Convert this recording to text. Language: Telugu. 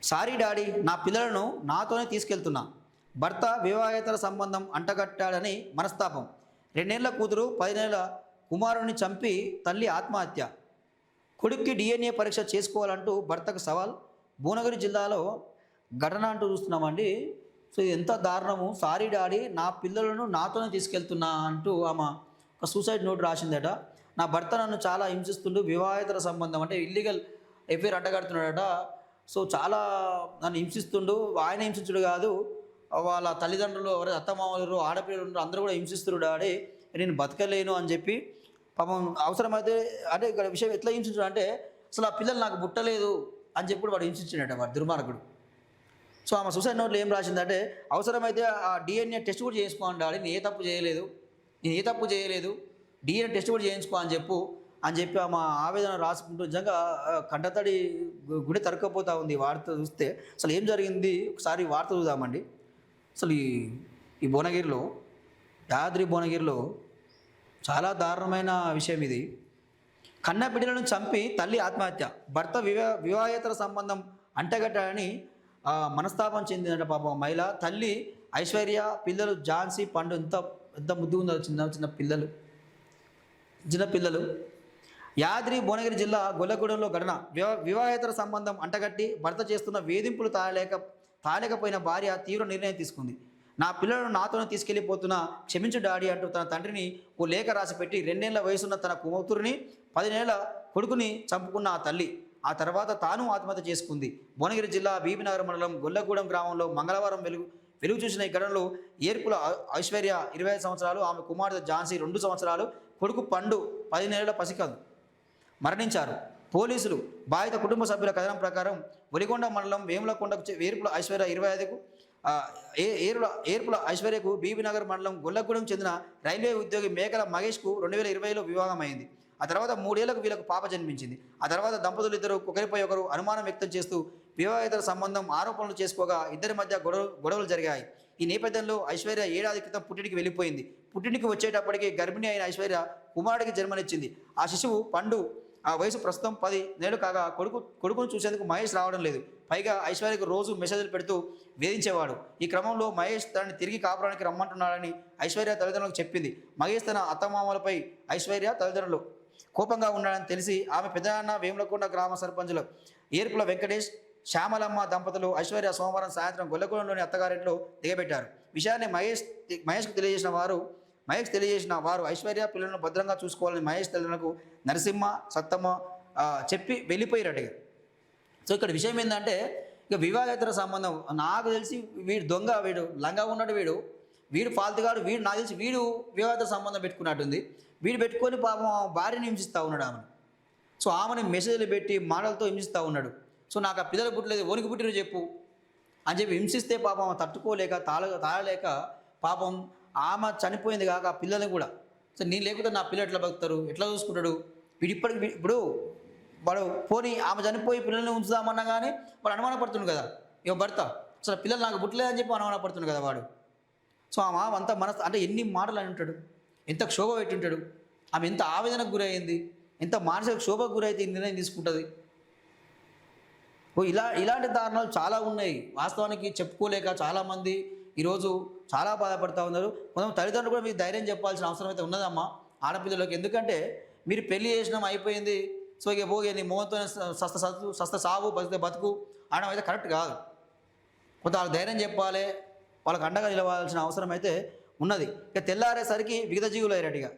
సారీ డాడీ, నా పిల్లలను నాతోనే తీసుకెళ్తున్నా. భర్త వివాహేతర సంబంధం అంటగట్టాడని మనస్తాపం. 2 ఏళ్ల కూతురు 10 నెలల కుమారుడిని చంపి తల్లి ఆత్మహత్య. కొడుక్కి DNA పరీక్ష చేసుకోవాలంటూ భర్తకు సవాల్. భువనగిరి జిల్లాలో ఘటన అంటూ చూస్తున్నామండి. సో ఇది ఎంత దారుణము. సారీ డాడీ, నా పిల్లలను నాతోనే తీసుకెళ్తున్నా అంటూ ఆమె ఒక సూసైడ్ నోట్ రాసిందట. నా భర్త నన్ను చాలా హింసిస్తుండు, వివాహేతర సంబంధం అంటే ఇల్లీగల్ ఎఫ్ఐఆర్ అడ్డగడుతున్నాడట. సో చాలా నన్ను హింసిస్తుండు. ఆయన హింసించుడు కాదు, వాళ్ళ తల్లిదండ్రులు ఎవరు అత్తమామలు ఆడపిల్లలు అందరూ కూడా హింసిస్తున్నారు డాడీ, నేను బతకలేను అని చెప్పి పాపం అవసరమైతే అంటే ఇక్కడ విషయం ఎట్లా హింసించాడు అంటే అసలు ఆ పిల్లలు నాకు పుట్టలేదు అని చెప్పి వాడు హింసించాడట, వాడు దుర్మార్గుడు. సో ఆమె సూసైడ్ నోట్లో ఏం రాసిందంటే అవసరమైతే ఆ DNA టెస్ట్ కూడా చేసుకోండి డాడీ, నేను ఏ తప్పు చేయలేదు, DNA టెస్ట్ కూడా చేయించుకో అని చెప్పి ఆమె ఆవేదన రాసుకుంటూ నిజంగా కంటతడి గుడి తరకపోతూ ఉంది. వార్త చూస్తే అసలు ఏం జరిగింది ఒకసారి వార్త చూద్దామండి. అసలు ఈ భువనగిరిలో, యాదాద్రి భువనగిరిలో చాలా దారుణమైన విషయం ఇది. కన్న బిడ్డలను చంపి తల్లి ఆత్మహత్య. భర్త వివాహేతర సంబంధం అంటగట్టాడని మనస్తాపం చెందినట పాపం మహిళ. తల్లి ఐశ్వర్య, పిల్లలు ఝాన్సీ, పండు ఎంత ముద్దుగా ఉందో చిన్న పిల్లలు. యాదాద్రి భువనగిరి జిల్లా గొల్లగూడెంలో ఘటన. వివాహేతర సంబంధం అంటగట్టి భర్త చేస్తున్న వేధింపులు తాళలేకపోయిన భార్య తీవ్ర నిర్ణయం తీసుకుంది. నా పిల్లలను నాతోనే తీసుకెళ్లిపోతున్నా, క్షమించు డాడీ అంటూ తన తండ్రిని ఓ లేఖ రాసిపెట్టి 2 ఏళ్ల వయసున్న తన కూతురిని 10 నెలల కొడుకుని చంపుకున్న ఆ తల్లి ఆ తర్వాత తాను ఆత్మహత్య చేసుకుంది. భువనగిరి జిల్లా బీబీనగర్ మండలం గొల్లగూడెం గ్రామంలో మంగళవారం వెలుగు చూసిన ఈ ఘటనలో ఏర్పుల ఐశ్వర్య 25 సంవత్సరాలు, ఆమె కుమార్తె ఝాన్సీ 2 సంవత్సరాలు, కొడుకు పండు 10 నెలల పసికందు మరణించారు. పోలీసులు బాధిత కుటుంబ సభ్యుల కథనం ప్రకారం ఒలిగొండ మండలం వేములకొండకు ఏర్పుల ఐశ్వర్య 25కు ఏర్పుల ఐశ్వర్యకు బీబీనగర్ మండలం గొల్లగూడెం చెందిన రైల్వే ఉద్యోగి మేకల మహేష్కు 2020లో వివాహం అయింది. ఆ తర్వాత 3 ఏళ్లకు వీళ్ళకు పాప జన్మించింది. ఆ తర్వాత దంపతులు ఇద్దరు ఒకరిపై ఒకరు అనుమానం వ్యక్తం చేస్తూ వివాహేతర సంబంధం ఆరోపణలు చేసుకోగా ఇద్దరి మధ్య గొడవలు జరిగాయి. ఈ నేపథ్యంలో ఐశ్వర్య ఏడాది క్రితం పుట్టింటికి వెళ్ళిపోయింది. పుట్టింటికి వచ్చేటప్పటికి గర్భిణి అయిన ఐశ్వర్య కుమారుడికి జన్మనిచ్చింది. ఆ శిశువు పండు ఆ వయసు ప్రస్తుతం 10 నెలలు కాగా కొడుకును చూసేందుకు మహేష్ రావడం లేదు. పైగా ఐశ్వర్యకు రోజు మెసేజ్లు పెడుతూ వేధించేవాడు. ఈ క్రమంలో మహేష్ తనని తిరిగి కాపురానికి రమ్మంటున్నాడని ఐశ్వర్య తల్లిదండ్రులకు చెప్పింది. మహేష్ తన అత్తమామలపై ఐశ్వర్య తల్లిదండ్రులు కోపంగా ఉన్నాడని తెలిసి ఆమె పెదనాన్న వేములకొండ గ్రామ సర్పంచులు ఏర్పుల వెంకటేష్, శ్యామలమ్మ దంపతులు ఐశ్వర్య సోమవారం సాయంత్రం గొల్లగూడెంలోని అత్తగారింట్లో దిగబెట్టారు. విషయాన్ని మహేష్కు తెలియజేసిన వారు ఐశ్వర్య పిల్లలను భద్రంగా చూసుకోవాలని మహేష్ తల్లిదండ్రులకు నరసింహ, సత్తమ్మ చెప్పి వెళ్ళిపోయారట. సో ఇక్కడ విషయం ఏంటంటే ఇక వివాహేతర సంబంధం నాకు తెలిసి వీడు దొంగ, వీడు లంగా ఉన్నాడు, వీడు ఫాల్తుగాడు, నాకు తెలిసి వీడు వివాహేతర సంబంధం పెట్టుకున్నట్టుంది. వీడు పెట్టుకొని పాపం భార్యని హింసిస్తూ ఉన్నాడు ఆమెను. సో ఆమెని మెసేజ్లు పెట్టి మాటలతో హింసిస్తూ ఉన్నాడు. సో నాకు ఆ పిల్లలు పుట్టలేదు, ఓనికి పుట్టిన చెప్పు అని చెప్పి హింసిస్తే పాపం తట్టుకోలేక తాళలేక పాపం ఆమె చనిపోయింది కాక ఆ పిల్లల్ని కూడా. సో నేను లేకపోతే నా పిల్లలు ఎట్లా బతుకుతారు, ఎట్లా చూసుకుంటాడు ఇప్పుడు వాడు పోనీ ఆమె చనిపోయి పిల్లల్ని ఉంచుదామన్నా కానీ వాడు అనుమానపడుతుంది కదా ఇక భర్త. అసలు పిల్లలు నాకు పుట్టలేదని చెప్పి అనుమానపడుతుంది కదా వాడు. సో ఆమె అంత అంటే ఎన్ని మాటలు అని ఉంటాడు, ఎంత క్షోభ పెట్టి ఉంటాడు, ఆమె ఎంత ఆవేదనకు గురయ్యింది, ఎంత మానసిక క్షోభకు గురైతే ఈ నిర్ణయం తీసుకుంటుంది. ఇలాంటి దారుణాలు చాలా ఉన్నాయి. వాస్తవానికి చెప్పుకోలేక చాలామంది ఈరోజు చాలా బాధపడుతూ ఉన్నారు. కొంతమంది తల్లిదండ్రులు కూడా మీకు ధైర్యం చెప్పాల్సిన అవసరం అయితే ఉన్నదమ్మా ఆడపిల్లలకి. ఎందుకంటే మీరు పెళ్లి చేసినాం అయిపోయింది, సో ఇక పోగే నీ మోహంతో సస్త సావు బతుకు అనడం అయితే కరెక్ట్ కాదు. కొంత వాళ్ళకి ధైర్యం చెప్పాలి, వాళ్ళకి అండగా నిలవాల్సిన అవసరం అయితే ఉన్నది. ఇక తెల్లారేసరికి విగత జీవులు అయ్యారటిగా.